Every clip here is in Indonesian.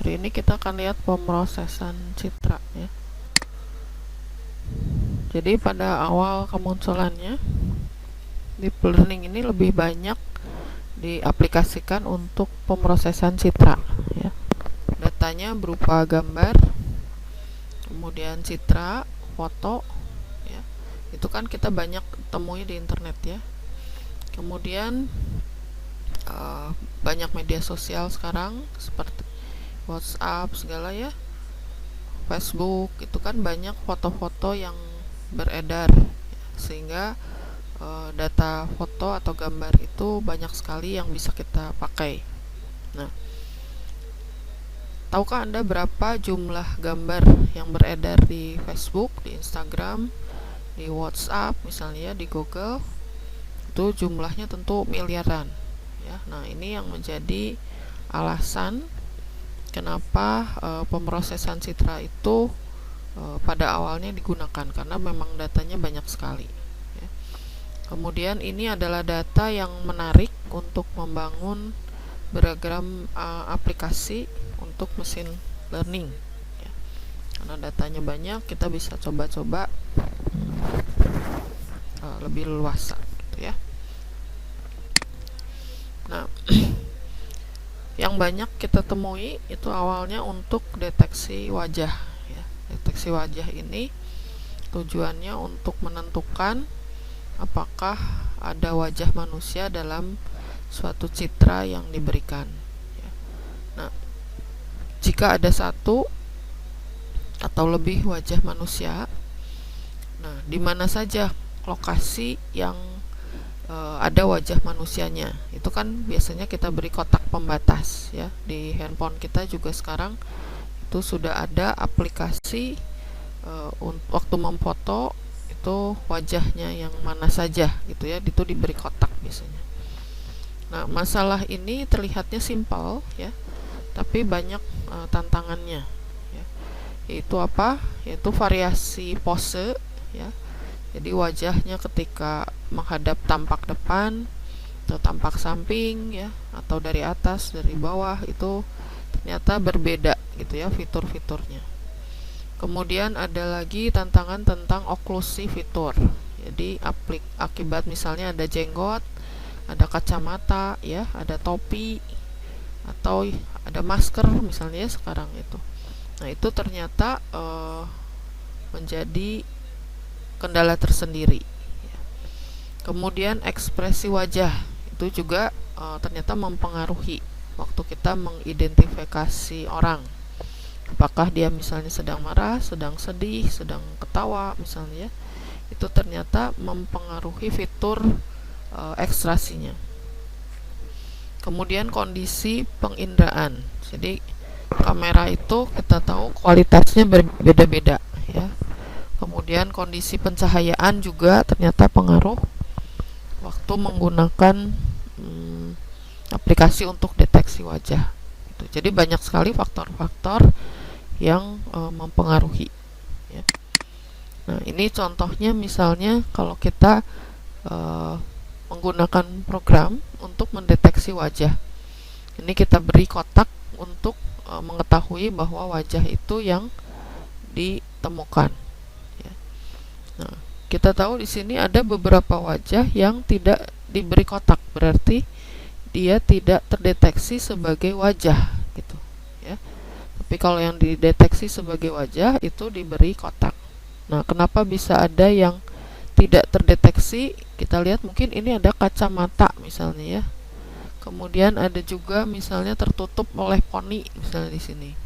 Hari ini kita akan lihat pemrosesan citra ya. Jadi pada awal kemunculannya, deep learning ini lebih banyak diaplikasikan untuk pemrosesan citra ya. Datanya berupa gambar, kemudian citra, foto ya. Itu kan kita banyak temui di internet ya. Kemudian banyak media sosial sekarang seperti WhatsApp segala ya, Facebook, itu kan banyak foto-foto yang beredar ya, sehingga data foto atau gambar itu banyak sekali yang bisa kita pakai. Nah, tahukah Anda berapa jumlah gambar yang beredar di Facebook, di Instagram, di WhatsApp misalnya, di Google? Itu jumlahnya tentu miliaran ya. Nah, ini yang menjadi alasan kenapa pemrosesan citra itu pada awalnya digunakan, karena memang datanya banyak sekali ya. Kemudian ini adalah data yang menarik untuk membangun beragam aplikasi untuk mesin learning ya. Karena datanya banyak, kita bisa coba-coba lebih luas gitu ya. Nah, yang banyak kita temui itu awalnya untuk deteksi wajah ya. Deteksi wajah ini tujuannya untuk menentukan apakah ada wajah manusia dalam suatu citra yang diberikan ya. Nah, jika ada satu atau lebih wajah manusia, nah di mana saja lokasi yang ada wajah manusianya, itu kan biasanya kita beri kotak pembatas ya. Di handphone kita juga sekarang itu sudah ada aplikasi waktu memfoto itu wajahnya yang mana saja gitu ya, itu diberi kotak biasanya. Nah, masalah ini terlihatnya simpel ya, tapi banyak tantangannya ya. Yaitu apa? Yaitu variasi pose ya. Jadi wajahnya ketika menghadap tampak depan atau tampak samping ya, atau dari atas, dari bawah, itu ternyata berbeda gitu ya fitur-fiturnya. Kemudian ada lagi tantangan tentang oklusi fitur. Jadi akibat misalnya ada jenggot, ada kacamata ya, ada topi, atau ada masker misalnya sekarang itu. Nah, itu ternyata menjadi kendala tersendiri ya. Kemudian ekspresi wajah itu juga ternyata mempengaruhi waktu kita mengidentifikasi orang, apakah dia misalnya sedang marah, sedang sedih, sedang ketawa misalnya, itu ternyata mempengaruhi fitur ekstrasinya. Kemudian kondisi penginderaan, jadi kamera itu kita tahu kualitasnya berbeda-beda ya. Kemudian kondisi pencahayaan juga ternyata pengaruh waktu menggunakan aplikasi untuk deteksi wajah gitu. Jadi banyak sekali faktor-faktor yang mempengaruhi ya. Nah, ini contohnya misalnya kalau kita menggunakan program untuk mendeteksi wajah, ini kita beri kotak untuk mengetahui bahwa wajah itu yang ditemukan. Nah, kita tahu di sini ada beberapa wajah yang tidak diberi kotak, berarti dia tidak terdeteksi sebagai wajah gitu ya. Tapi kalau yang dideteksi sebagai wajah itu diberi kotak. Nah, kenapa bisa ada yang tidak terdeteksi? Kita lihat mungkin ini ada kacamata misalnya ya. Kemudian ada juga misalnya tertutup oleh poni misalnya di sini.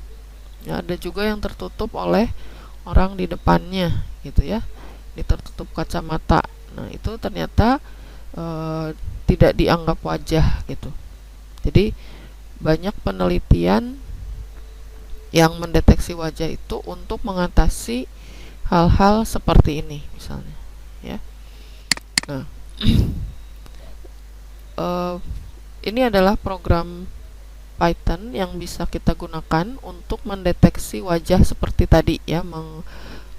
Ya, ada juga yang tertutup oleh orang di depannya gitu ya. Tertutup kacamata. Nah, itu ternyata tidak dianggap wajah gitu. Jadi banyak penelitian yang mendeteksi wajah itu untuk mengatasi hal-hal seperti ini misalnya ya. Nah, ini adalah program Python yang bisa kita gunakan untuk mendeteksi wajah seperti tadi ya,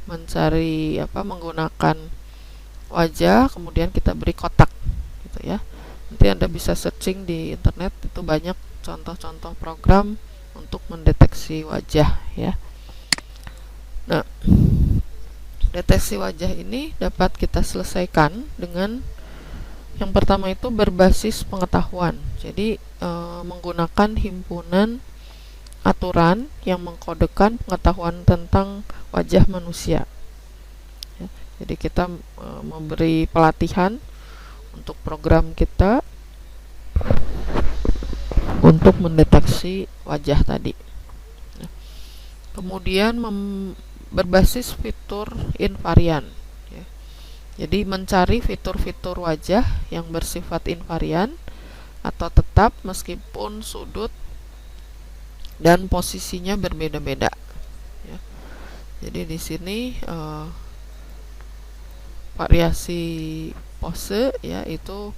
mencari menggunakan wajah, kemudian kita beri kotak gitu ya. Nanti Anda bisa searching di internet, itu banyak contoh-contoh program untuk mendeteksi wajah ya. Nah, deteksi wajah ini dapat kita selesaikan dengan yang pertama itu berbasis pengetahuan. Jadi menggunakan himpunan aturan yang mengkodekan pengetahuan tentang wajah manusia. Ya, jadi kita memberi pelatihan untuk program kita untuk mendeteksi wajah tadi. Ya. Kemudian berbasis fitur invarian. Ya. Jadi mencari fitur-fitur wajah yang bersifat invarian atau tetap meskipun sudut dan posisinya berbeda-beda. Ya. Jadi di sini variasi pose ya itu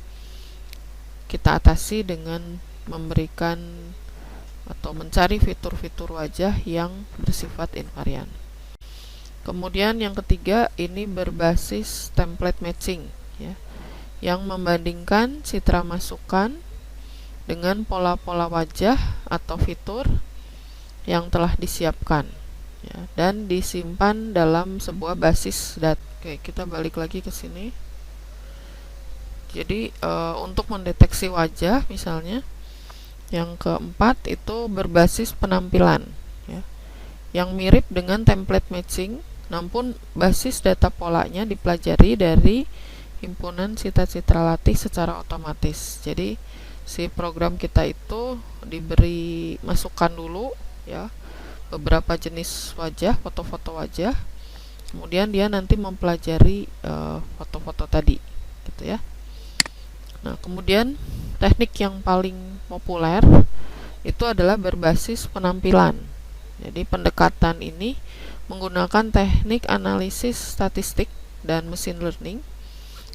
kita atasi dengan memberikan atau mencari fitur-fitur wajah yang bersifat invarian. Kemudian yang ketiga ini berbasis template matching ya, yang membandingkan citra masukan dengan pola-pola wajah atau fitur yang telah disiapkan ya, dan disimpan dalam sebuah basis data. Oke, kita balik lagi ke sini. Jadi untuk mendeteksi wajah misalnya yang keempat itu berbasis penampilan ya, yang mirip dengan template matching, namun basis data polanya dipelajari dari himpunan citra latih secara otomatis. Jadi si program kita itu diberi masukan dulu ya, beberapa jenis wajah, foto-foto wajah, kemudian dia nanti mempelajari foto-foto tadi gitu ya. Nah, kemudian teknik yang paling populer itu adalah berbasis penampilan. Jadi pendekatan ini menggunakan teknik analisis statistik dan machine learning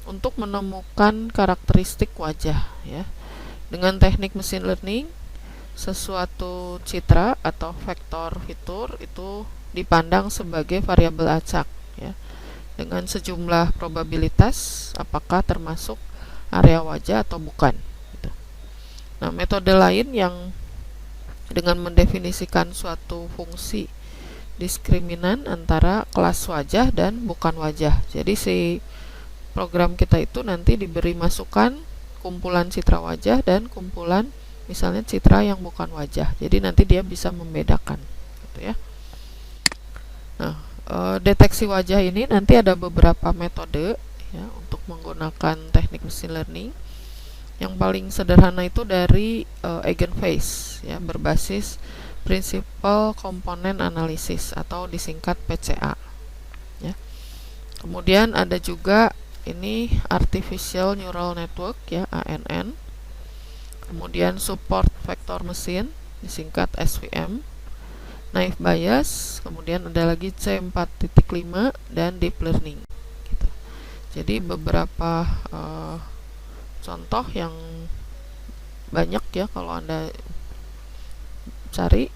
untuk menemukan karakteristik wajah ya. Dengan teknik machine learning, sesuatu citra atau vektor fitur itu dipandang sebagai variabel acak ya, dengan sejumlah probabilitas apakah termasuk area wajah atau bukan gitu. Nah, metode lain yang dengan mendefinisikan suatu fungsi diskriminan antara kelas wajah dan bukan wajah. Jadi si program kita itu nanti diberi masukan kumpulan citra wajah dan kumpulan misalnya citra yang bukan wajah. Jadi nanti dia bisa membedakan gitu ya. Nah, deteksi wajah ini nanti ada beberapa metode ya untuk menggunakan teknik machine learning. Yang paling sederhana itu dari Eigenface ya, berbasis Principal Component Analysis atau disingkat PCA ya. Kemudian ada juga ini Artificial Neural Network ya, ANN. Kemudian Support Vector Machine disingkat SVM, Naive Bayes, kemudian ada lagi C4.5 dan Deep Learning gitu. Jadi beberapa contoh yang banyak ya kalau Anda cari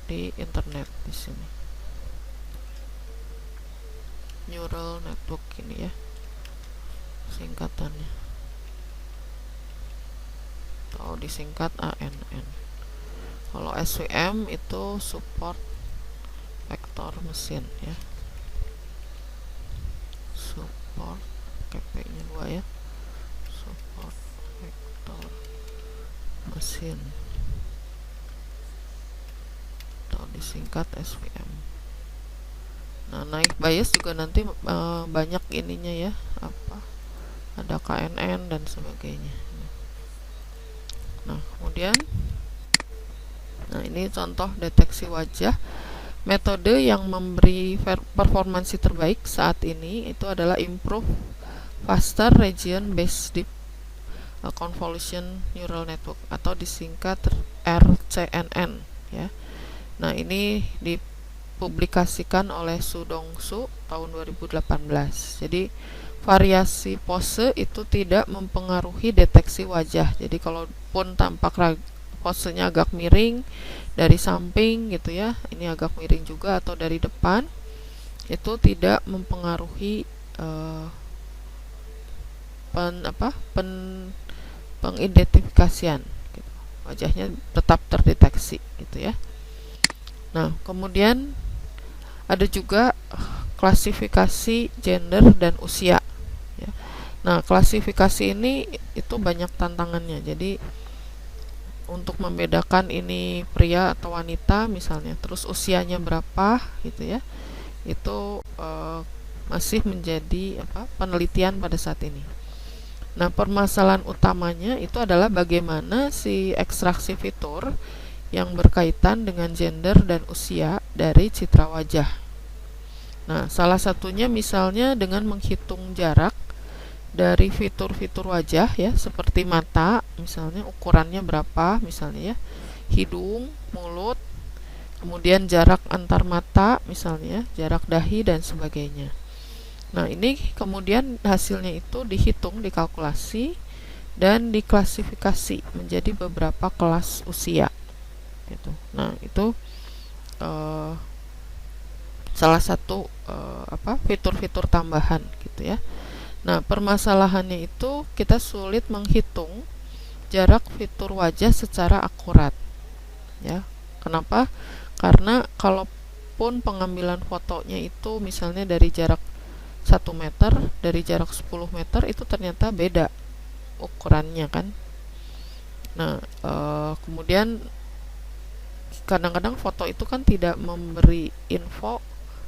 di internet di sini. Neural network ini ya singkatannya, atau disingkat ANN. Kalau SVM itu support vector machine ya, support KP nya 2 ya, support vector machine atau disingkat SVM. Nah, Naive Bayes juga nanti banyak ininya ya, apa ada KNN dan sebagainya. Nah, kemudian ini contoh deteksi wajah. Metode yang memberi performansi terbaik saat ini itu adalah Improve Faster Region Based Deep Convolution Neural Network atau disingkat RCNN ya. Nah, ini dipublikasikan oleh Su Dong-Soo tahun 2018. Jadi variasi pose itu tidak mempengaruhi deteksi wajah. Jadi kalaupun tampak posenya agak miring dari samping gitu ya, ini agak miring juga atau dari depan, itu tidak mempengaruhi pengidentifikasian gitu, wajahnya tetap terdeteksi gitu ya. Nah, kemudian ada juga klasifikasi gender dan usia ya. Nah, klasifikasi ini itu banyak tantangannya. Jadi untuk membedakan ini pria atau wanita misalnya, terus usianya berapa gitu ya, itu masih menjadi penelitian pada saat ini. Nah, permasalahan utamanya itu adalah bagaimana si ekstraksi fitur yang berkaitan dengan gender dan usia dari citra wajah. Nah, salah satunya misalnya dengan menghitung jarak dari fitur-fitur wajah ya, seperti mata misalnya ukurannya berapa misalnya ya, hidung, mulut, kemudian jarak antar mata misalnya, jarak dahi dan sebagainya. Nah, ini kemudian hasilnya itu dihitung, dikalkulasi dan diklasifikasi menjadi beberapa kelas usia gitu. Nah, itu salah satu fitur-fitur tambahan gitu ya. Nah, permasalahannya itu kita sulit menghitung jarak fitur wajah secara akurat ya. Kenapa? Karena kalaupun pengambilan fotonya itu misalnya dari jarak 1 meter, dari jarak 10 meter, itu ternyata beda ukurannya kan. Nah, kemudian kadang-kadang foto itu kan tidak memberi info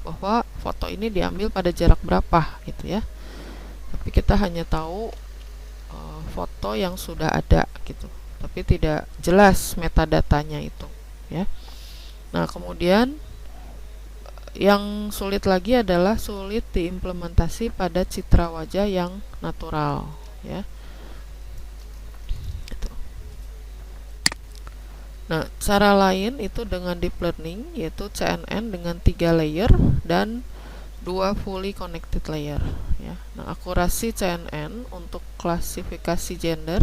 bahwa foto ini diambil pada jarak berapa gitu ya. Tapi kita hanya tahu foto yang sudah ada gitu, tapi tidak jelas metadatanya itu ya. Nah, kemudian yang sulit lagi adalah sulit diimplementasi pada citra wajah yang natural ya. Gitu. Nah, cara lain itu dengan deep learning, yaitu CNN dengan 3 layer dan 2 fully connected layer ya. Nah, akurasi CNN untuk klasifikasi gender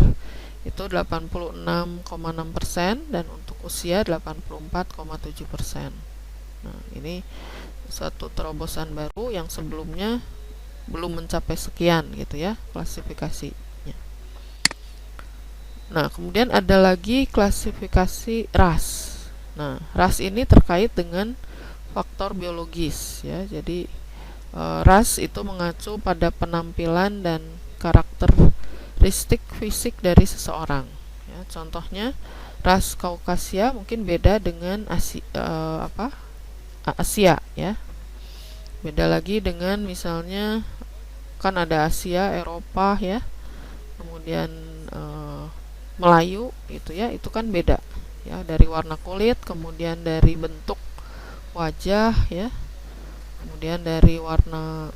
itu 86,6% dan untuk usia 84,7%. Nah, ini suatu terobosan baru yang sebelumnya belum mencapai sekian gitu ya klasifikasinya. Nah, kemudian ada lagi klasifikasi ras. Nah, ras ini terkait dengan faktor biologis ya. Jadi ras itu mengacu pada penampilan dan karakteristik fisik dari seseorang ya. Contohnya ras Kaukasia mungkin beda dengan Asia ya. Beda lagi dengan misalnya kan ada Asia, Eropa ya. Kemudian Melayu itu ya, itu kan beda ya, dari warna kulit, kemudian dari bentuk wajah ya. Kemudian dari warna,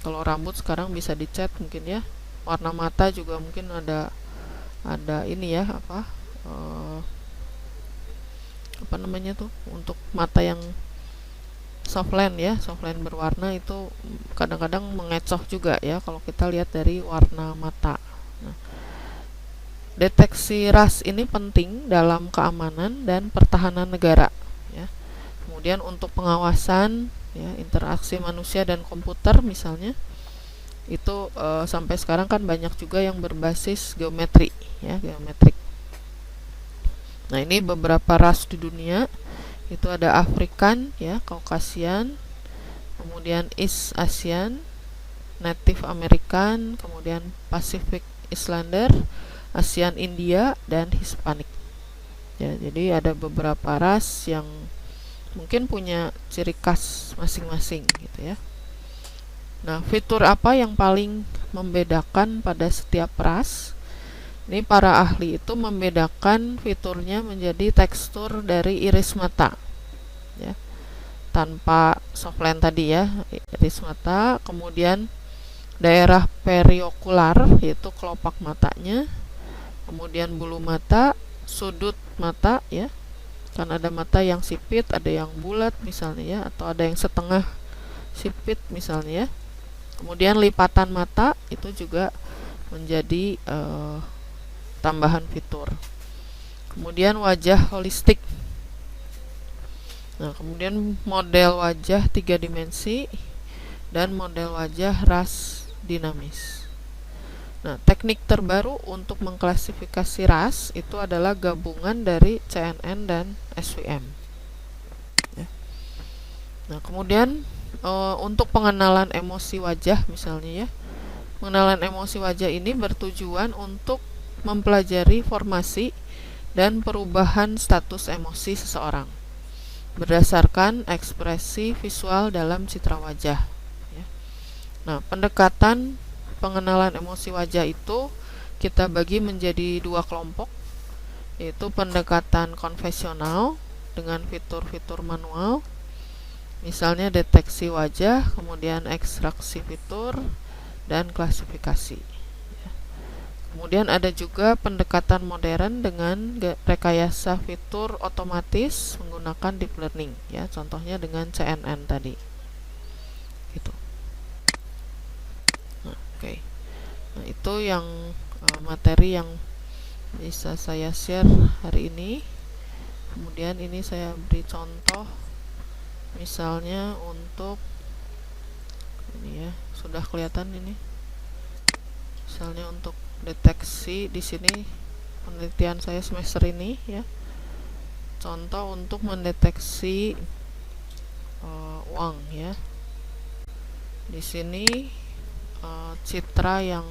kalau rambut sekarang bisa dicat mungkin ya. Warna mata juga mungkin ada ini ya, apa namanya tuh, untuk mata yang softline ya, softline berwarna itu kadang-kadang mengecoh juga ya kalau kita lihat dari warna mata. Nah, deteksi ras ini penting dalam keamanan dan pertahanan negara ya. Kemudian untuk pengawasan ya, interaksi manusia dan komputer misalnya itu sampai sekarang kan banyak juga yang berbasis geometri ya, geometrik. Nah, ini beberapa ras di dunia itu ada African ya, Caucasian, kemudian East Asian, Native American, kemudian Pacific Islander, Asian India dan Hispanic ya. Jadi ada beberapa ras yang mungkin punya ciri khas masing-masing gitu ya. Nah, fitur apa yang paling membedakan pada setiap ras? Ini para ahli itu membedakan fiturnya menjadi tekstur dari iris mata ya. Tanpa softline tadi ya, iris mata, kemudian daerah periokular yaitu kelopak matanya, kemudian bulu mata, sudut mata ya. Kan ada mata yang sipit, ada yang bulat misalnya ya, atau ada yang setengah sipit misalnya ya. Kemudian lipatan mata itu juga menjadi tambahan fitur. Kemudian wajah holistik. Nah, kemudian model wajah 3 dimensi dan model wajah ras dinamis. Nah, teknik terbaru untuk mengklasifikasi ras itu adalah gabungan dari CNN dan SVM. Ya. Nah, kemudian untuk pengenalan emosi wajah misalnya ya, pengenalan emosi wajah ini bertujuan untuk mempelajari formasi dan perubahan status emosi seseorang berdasarkan ekspresi visual dalam citra wajah. Ya. Nah, pendekatan pengenalan emosi wajah itu kita bagi menjadi dua kelompok, yaitu pendekatan konvensional dengan fitur-fitur manual, misalnya deteksi wajah, kemudian ekstraksi fitur, dan klasifikasi. Kemudian ada juga pendekatan modern dengan rekayasa fitur otomatis menggunakan deep learning, ya, contohnya dengan CNN tadi. Gitu. Oke. Nah, itu yang materi yang bisa saya share hari ini. Kemudian ini saya beri contoh, misalnya untuk ini ya, sudah kelihatan ini. Misalnya untuk deteksi di sini penelitian saya semester ini ya. Contoh untuk mendeteksi uang ya. Di sini citra yang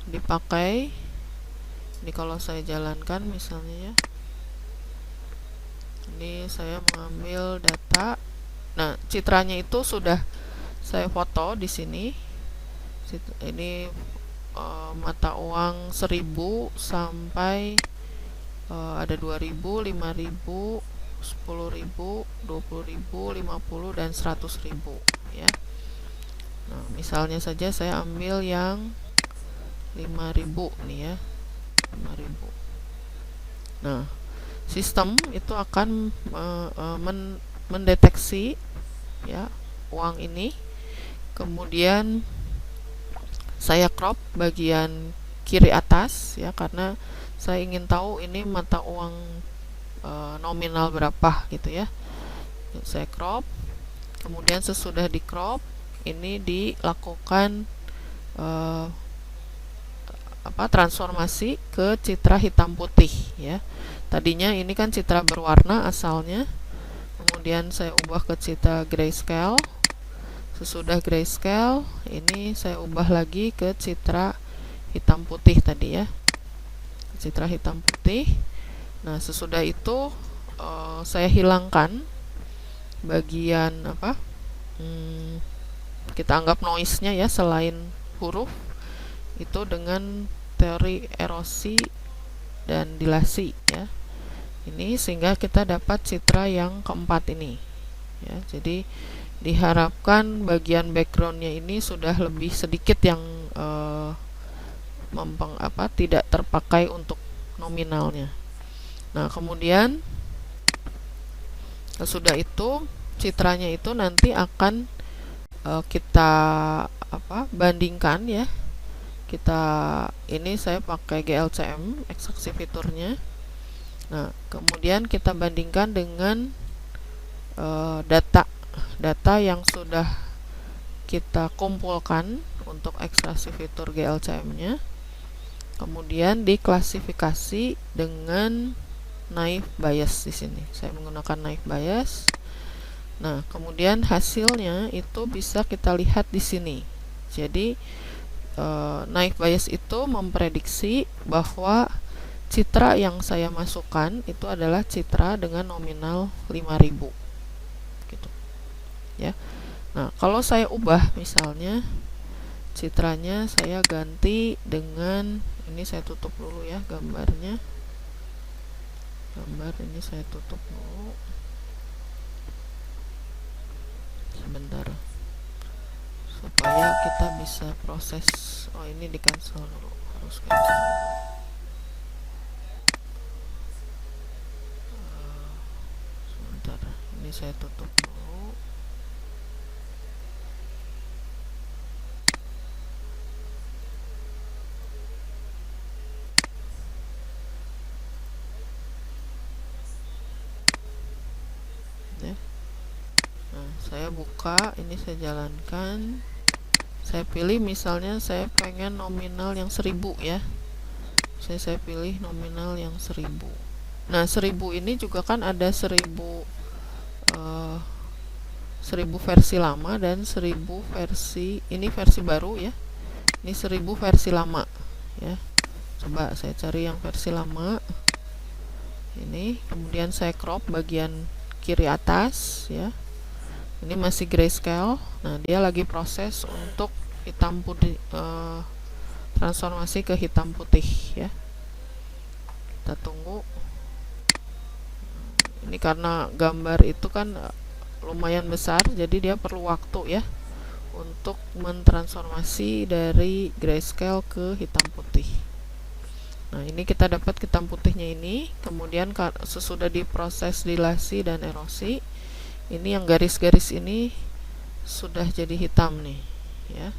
dipakai ini kalau saya jalankan misalnya ya, ini saya mengambil data. Nah, citranya itu sudah saya foto di sini. Ini mata uang 1000 sampai ada 2000, 5000, 10.000, 20.000, 50 dan 100.000 ya. Nah, misalnya saja saya ambil yang 5.000 nih ya, 5.000. Nah, sistem itu akan mendeteksi ya uang ini. Kemudian saya crop bagian kiri atas ya, karena saya ingin tahu ini mata uang nominal berapa gitu ya. Saya crop. Kemudian sesudah di crop ini dilakukan transformasi ke citra hitam putih ya. Tadinya ini kan citra berwarna asalnya, kemudian saya ubah ke citra grayscale. Sesudah grayscale ini saya ubah lagi ke citra hitam putih tadi ya, citra hitam putih. Nah, sesudah itu saya hilangkan bagian kita anggap noise-nya ya, selain huruf itu dengan teori erosi dan dilasi ya. Ini sehingga kita dapat citra yang keempat ini ya. Jadi diharapkan bagian backgroundnya ini sudah lebih sedikit yang tidak terpakai untuk nominalnya. Nah, kemudian sesudah itu citranya itu nanti akan kita bandingkan ya. Ini saya pakai GLCM ekstraksi fiturnya. Nah, kemudian kita bandingkan dengan data yang sudah kita kumpulkan untuk ekstraksi fitur GLCM-nya. Kemudian diklasifikasi dengan naive Bayes di sini. Saya menggunakan naive Bayes. Nah, kemudian hasilnya itu bisa kita lihat di sini. Jadi naive Bayes itu memprediksi bahwa citra yang saya masukkan itu adalah citra dengan nominal 5.000 gitu ya. Nah, kalau saya ubah misalnya citranya saya ganti dengan ini, saya tutup dulu ya gambarnya. Gambar ini saya tutup dulu sebentar supaya kita bisa proses. Oh, ini di cancel dulu, harus cancel. Sebentar, ini saya tutup dulu. Nah, saya buka, ini saya jalankan. Saya pilih misalnya saya pengen nominal yang 1000 ya. Saya pilih nominal yang 1000. Nah 1000 ini juga kan ada 1000 versi lama dan 1000 versi, ini versi baru ya. Ini 1000 versi lama ya. Coba saya cari yang versi lama ini, kemudian saya crop bagian kiri atas ya. Ini masih grayscale. Nah dia lagi proses untuk hitam putih, transformasi ke hitam putih ya. Kita tunggu. Ini karena gambar itu kan lumayan besar, jadi dia perlu waktu ya untuk mentransformasi dari grayscale ke hitam putih. Nah ini kita dapat hitam putihnya ini. Kemudian sesudah diproses dilasi dan erosi, ini yang garis-garis ini sudah jadi hitam nih ya.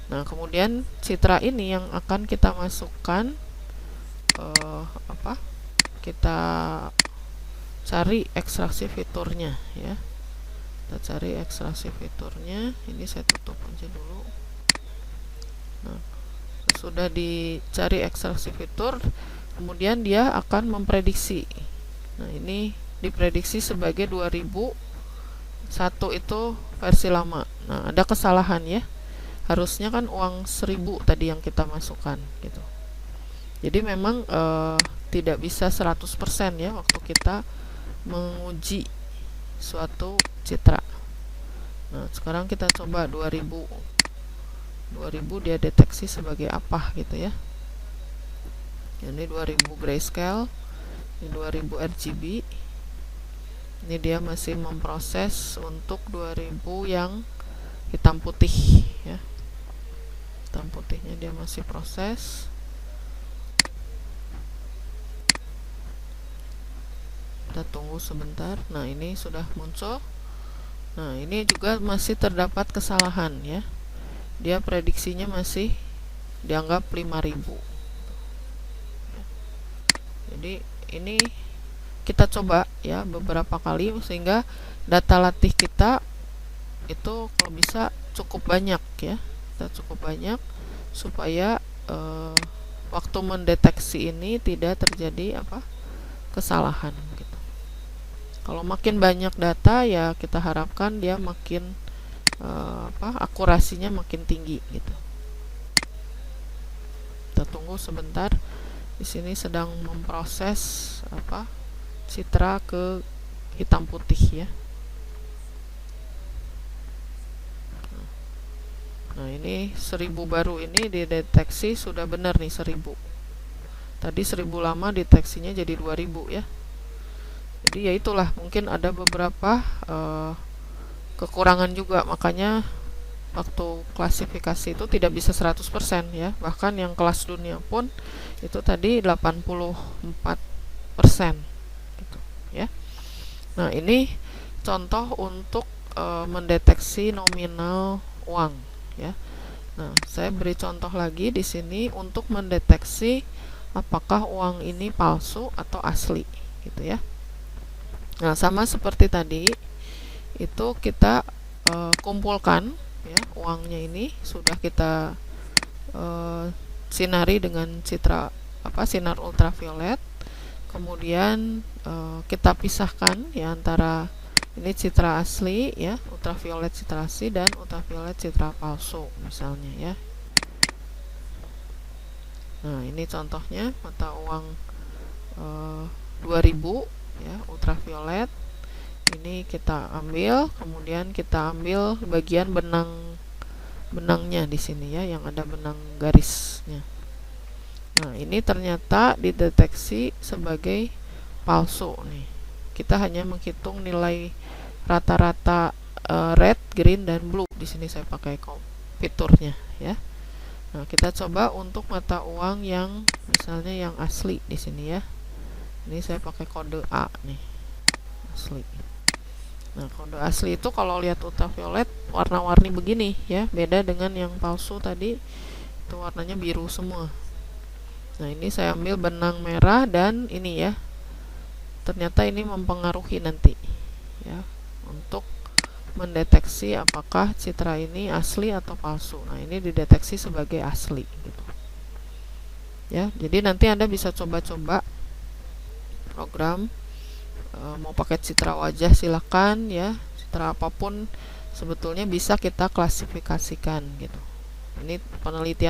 Nah kemudian citra ini yang akan kita masukkan, kita cari ekstraksi fiturnya ya. Kita cari ekstraksi fiturnya. Ini saya tutup aja dulu. Nah sudah dicari ekstraksi fitur, kemudian dia akan memprediksi. Nah ini diprediksi sebagai 2001 itu versi lama. Nah ada kesalahan ya, harusnya kan uang 1000 tadi yang kita masukkan gitu. Jadi memang tidak bisa 100% ya waktu kita menguji suatu citra. Nah sekarang kita coba 2000 dia deteksi sebagai apa gitu ya. Ini 2000 grayscale, ini 2000 RGB. Ini dia masih memproses untuk 2000 yang hitam putih ya. Hitam putihnya dia masih proses. Kita tunggu sebentar. Nah ini sudah muncul. Nah ini juga masih terdapat kesalahan ya. Dia prediksinya masih dianggap 5000. Jadi ini kita coba ya beberapa kali sehingga data latih kita itu kalau bisa cukup banyak ya. Kita cukup banyak supaya waktu mendeteksi ini tidak terjadi kesalahan gitu. Kalau makin banyak data ya kita harapkan dia makin akurasinya makin tinggi gitu. Kita tunggu sebentar. Di sini sedang memproses citra ke hitam putih ya. Nah ini 1000 baru ini dideteksi sudah benar nih 1000. Tadi 1000 lama deteksinya jadi 2000 ya. Jadi ya itulah, mungkin ada beberapa kekurangan juga, makanya waktu klasifikasi itu tidak bisa 100% ya. Bahkan yang kelas dunia pun itu tadi 84% gitu ya. Nah ini contoh untuk mendeteksi nominal uang ya. Nah saya beri contoh lagi di sini untuk mendeteksi apakah uang ini palsu atau asli gitu ya. Nah sama seperti tadi itu kita kumpulkan ya, uangnya ini sudah kita sinari dengan sinar ultraviolet. Kemudian kita pisahkan ya antara ini citra asli ya, ultraviolet citra asli dan ultraviolet citra palsu misalnya ya. Nah ini contohnya mata uang 2000 ya, ultraviolet. Ini kita ambil, kemudian kita ambil bagian benangnya di sini ya, yang ada benang garisnya. Nah ini ternyata dideteksi sebagai palsu nih. Kita hanya menghitung nilai rata-rata red, green, dan blue. Di sini saya pakai fiturnya ya. Nah kita coba untuk mata uang yang misalnya yang asli di sini ya. Ini saya pakai kode A nih, asli. Nah kode asli itu kalau lihat ultraviolet warna-warni begini ya, beda dengan yang palsu tadi itu warnanya biru semua. Nah ini saya ambil benang merah dan ini ya, ternyata ini mempengaruhi nanti ya untuk mendeteksi apakah citra ini asli atau palsu. Nah, ini dideteksi sebagai asli gitu. Ya, jadi nanti Anda bisa coba-coba program mau pakai citra wajah silakan ya. Citra apapun sebetulnya bisa kita klasifikasikan gitu. Ini penelitian